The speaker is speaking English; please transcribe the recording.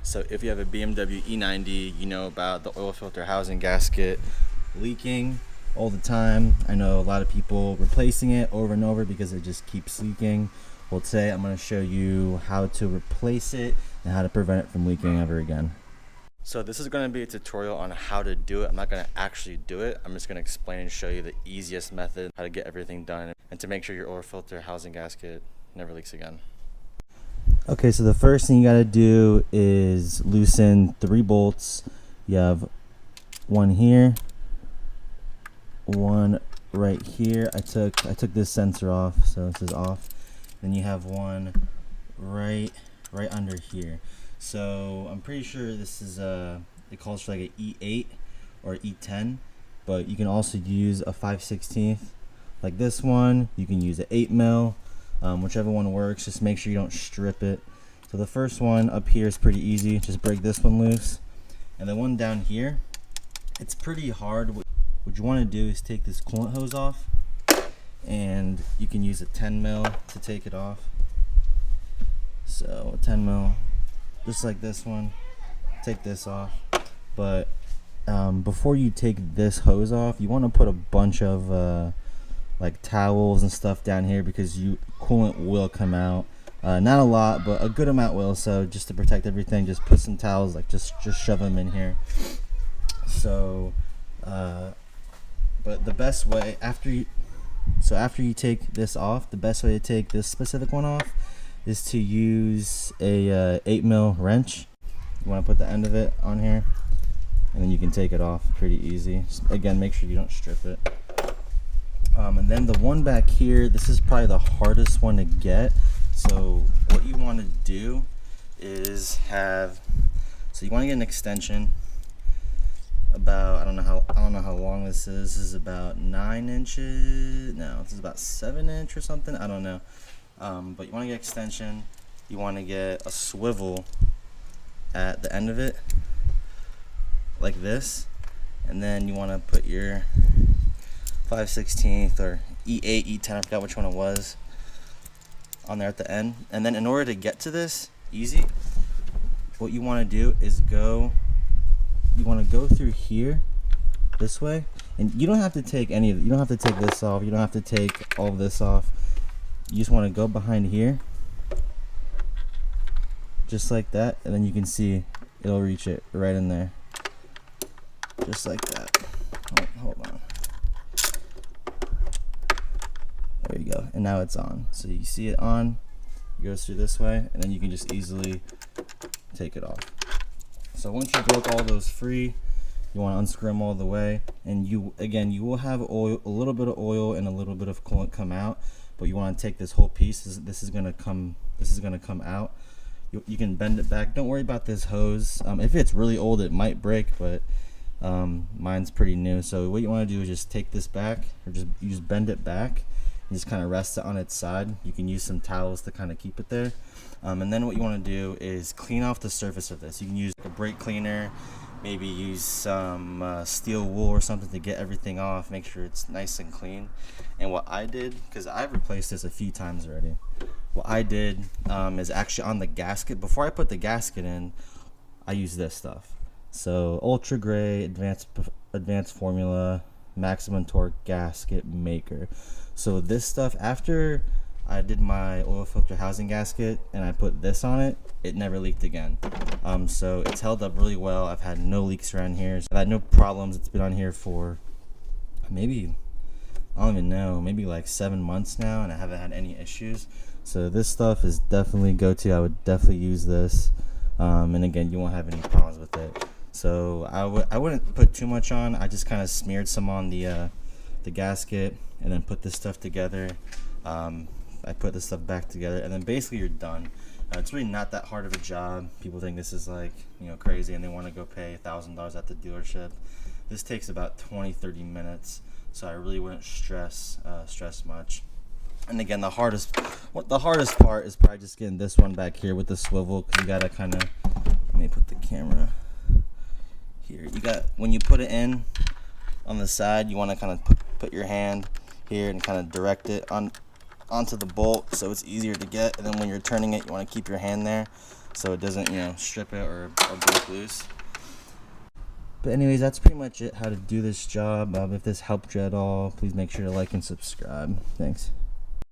So if you have a BMW E90, you know about the oil filter housing gasket leaking all the time. I know a lot of people replacing it over and over because it just keeps leaking. Well, today I'm going to show you how to replace it and how to prevent it from leaking ever again. So this is going to be a tutorial on how to do it. I'm not going to actually do it. I'm just going to explain and show you the easiest method, how to get everything done, and to make sure your oil filter housing gasket never leaks again. Okay, so the first thing you got to do is loosen 3 bolts. You have one here, one right here. I took this sensor off, so this is off. Then you have one right under here. So I'm pretty sure this is it calls for like an E8 or E10, but you can also use a 5/16 like this one. You can use an 8 mil, whichever one works. Just make sure you don't strip it. So the first one up here is pretty easy. Just break this one loose, and the one down here, it's pretty hard. What you want to do is take this coolant hose off, and you can use a 10 mil to take it off. So a 10 mil. Just like this one, take this off. But before you take this hose off, you want to put a bunch of like towels and stuff down here, because coolant will come out. Not a lot, but a good amount will. So just to protect everything, just put some towels, like just shove them in here. So, but the best way after you take this off, the best way to take this specific one off is to use a 8 mil wrench. You want to put the end of it on here, and then you can take it off pretty easy. Just, again, make sure you don't strip it. And then the one back here, this is probably the hardest one to get. So what you want to do is you want to get an extension about, I don't know how long this is. This is about 9 inches. No, this is about 7 inch or something. I don't know. But you want to get extension. You want to get a swivel at the end of it, like this, and then you want to put your 5/16 or E8, E10, I forgot which one it was, on there at the end. And then in order to get to this easy, what you want to do is you want to go through here this way, and you don't have to take any of it. You don't have to take this off. You don't have to take all of this off. You just want to go behind here, just like that, and then you can see it'll reach it right in there, just like that. Hold on. There you go, and now it's on. So you see it on, it goes through this way, and then you can just easily take it off. So once you broke all those free, you want to unscrew them all the way, and you will have oil, a little bit of oil and a little bit of coolant come out. But you want to take this whole piece. This is gonna come out. You can bend it back. Don't worry about this hose. If it's really old, it might break, but mine's pretty new. So what you want to do is just take this back, or just bend it back, and just kind of rest it on its side. You can use some towels to kind of keep it there. And then what you want to do is clean off the surface of this. You can use a brake cleaner, maybe use some steel wool or something to get everything off, make sure it's nice and clean. And what I did, because I've replaced this a few times already, what I did is actually on the gasket, before I put the gasket in, I use this stuff. So ultra gray, advanced formula, maximum torque gasket maker. So this stuff, after I did my oil filter housing gasket and I put this on it, it never leaked again. So it's held up really well. I've had no leaks around here. I've had no problems. It's been on here for maybe, I don't even know, maybe like 7 months now, and I haven't had any issues. So this stuff is definitely go-to. I would definitely use this. And again, you won't have any problems with it. So I wouldn't put too much on. I just kind of smeared some on the gasket, and then put this stuff together. I put this stuff back together, and then basically you're done. It's really not that hard of a job. People think this is like, crazy, and they want to go pay $1,000 at the dealership. This takes about 20-30 minutes, so I really wouldn't stress much. And again, the hardest part is probably just getting this one back here with the swivel, because you gotta kind of, let me put the camera here. When you put it in on the side, you want to kind of put your hand here and kind of direct it onto the bolt, so it's easier to get. And then when you're turning it, you want to keep your hand there. so it doesn't, you know, strip it or break loose. But anyways, that's pretty much it, how to do this job. If this helped you at all, please make sure to like and subscribe. Thanks.